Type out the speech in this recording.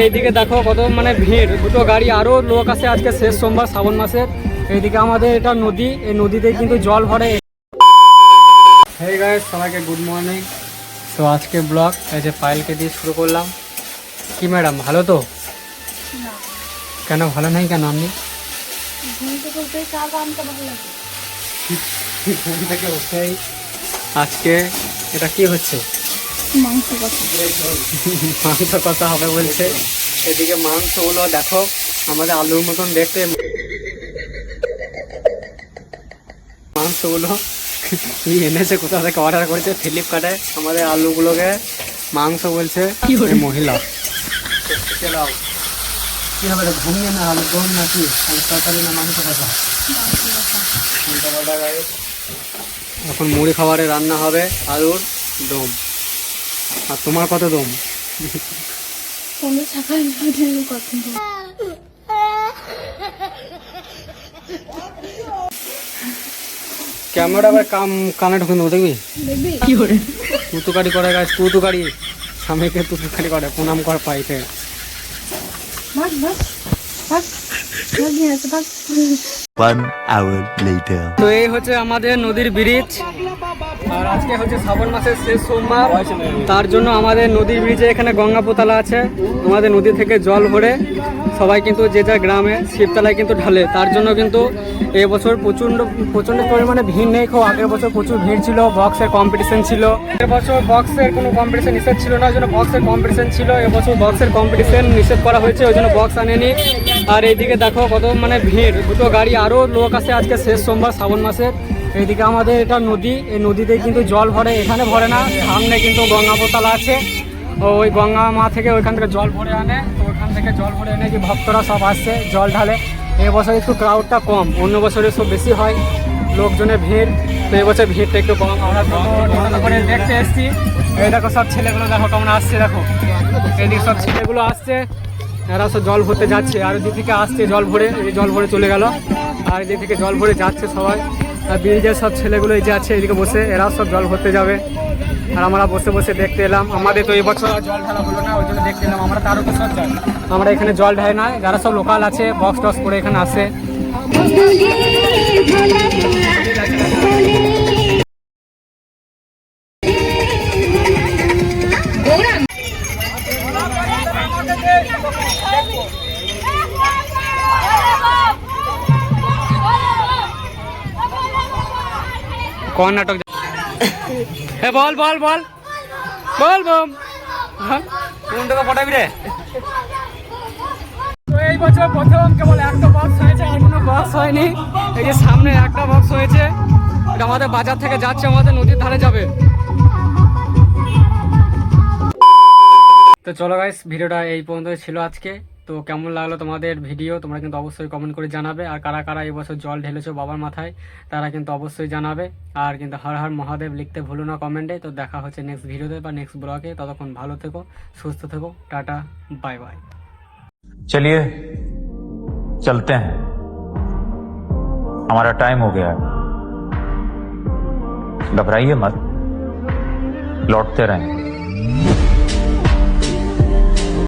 এইদিকে দেখো কত মানে ভিড়, দুটো গাড়ি, আরো লোক আছে। আজকে শেষ সোমবার শ্রাবণ মাসের। এইদিকে আমাদের এটা নদী, এই নদীতে কিন্তু জল ভরে। হেই গাইস, সবাইকে গুড মর্নিং। তো আজকে ব্লগ এই যে পায়েলকে দিয়ে শুরু করলাম। কি ম্যাডাম, ভালো তো? কেন ভালো নাই কেন? আপনি আজকে এটা কি হচ্ছে? মাংস কষা হবে বলছে। এদিকে মাংসগুলো দেখো আমাদের আলুর মতন দেখতে। মাংসগুলো এনেছে কোথা থেকে, অর্ডার করেছে ফ্লিপকার্টে। আমাদের আলুগুলোকে মাংস বলছে মহিলা। কি হবে, ঘুমিয়ে না আলু দম নাকি তরকারি না মাংস কষা? এখন মুড়ি খাবারে রান্না হবে আলুর দম। আর তোমার কত দম? ক্যামেরা আবার কানে ঢুকে দেবো, দেখবি কি করে তুতুকারি করে গাছ, তুতুকারি স্বামীকে তুতুকারি করে, প্রণাম কর পাইতে। তো এই হচ্ছে আমাদের নদীর ব্রিজ। আর আজকে হচ্ছে শ্রাবণ মাসের শেষ সোমবার, তার জন্য আমাদের নদীর ব্রিজে এখানে গঙ্গা পোতালা আছে। আমাদের নদী থেকে জল ভরে সবাই কিন্তু যে যা গ্রামে শিবতলায় কিন্তু ঢালে। তার জন্য কিন্তু এবছর প্রচণ্ড পরিমাণে ভিড় নেই। আগের বছর প্রচুর ভিড় ছিল, বক্সের কম্পিটিশন ছিল। এবছর বক্সের কোনো কম্পিটিশন নিষেধ ছিল না, ওই জন্য বক্সের কম্পিটিশন ছিল। এবছর বক্সের কম্পিটিশন নিষেধ করা হয়েছে, ওই জন্য বক্স আনেনি। আর এইদিকে দেখো কত মানে ভিড়, দুটো গাড়ি, আরও লোক আছে। আজকে শেষ সোমবার শ্রাবণ মাসের। এইদিকে আমাদের এটা নদী, এই নদীতে কিন্তু জল ভরে। এখানে ভরে না, সামনে কিন্তু গঙ্গা পোতালা আছে। ওই গঙ্গা মা থেকে ওইখান থেকে জল ভরে আনে। তো ওইখান থেকে জল ভরে এনে কি ভক্তরা সব আসছে জল ঢালে। এবছর একটু ক্রাউডটা কম, অন্য বছরে সব বেশি হয় লোকজনের ভিড়। তো এবছর ভিড়টা একটু কম। আমরা টোটো করে দেখতে এসেছি। এই দেখো সব ছেলেগুলো দেখো কেমন আসছে, দেখো এদিকে সব ছেলেগুলো আসছে, এরা সব জল ভরতে যাচ্ছে। আর এদিক থেকে আসছে জল ভরে, এই জল ভরে চলে গেল। আর এদিক থেকে জল ভরে যাচ্ছে সবাই। আর ব্রিজের সব ছেলেগুলো এই যে আছে এদিকে বসে, এরাও সব জল ভরতে যাবে। আর আমরা বসে বসে দেখতে এলাম। আমাদের তো এই বছর জল ঢালা হলো না, ওই জন্য দেখতে এলাম। আমরা তারও কিছু আমরা এখানে জল ঢালি না, যারা সব লোকাল আছে বক্স টক্স করে এখানে আসে। কোন নাটক? হ্যাঁ বল বল বল বল বল, কোন টাকা পটাবি রে? তো এই বছর প্রথম কেবল একটা বক্স হয়েছে, আর কোনো বক্স হয়নি। এই যে সামনে একটা বক্স হয়েছে, এটা আমাদের বাজার থেকে যাচ্ছে, আমাদের নদীর ধারে যাবে। তো চলো গাইস, ভিডিওটা এই পর্যন্ত ছিল আজকে। তো কেমন লাগলো তোমাদের ভিডিও তোমরা কিন্তু অবশ্যই কমেন্ট করে জানাবে। আর কারা কারা এবছর জল ঢেলেছো বাবার মাথায় তারা কিন্তু অবশ্যই জানাবে। আর কিন্তু হর হর মহাদেব লিখতে ভুলো না কমেন্টে। তো দেখা হচ্ছে নেক্সট ভিডিওতে বা নেক্সট ব্লগে। ততক্ষণ ভালো থেকো, সুস্থ থেকো, টাটা, বাই বাই। चलिए चलते हैं, हमारा टाइम हो गया है। घबराइए मत, लौटते रहें।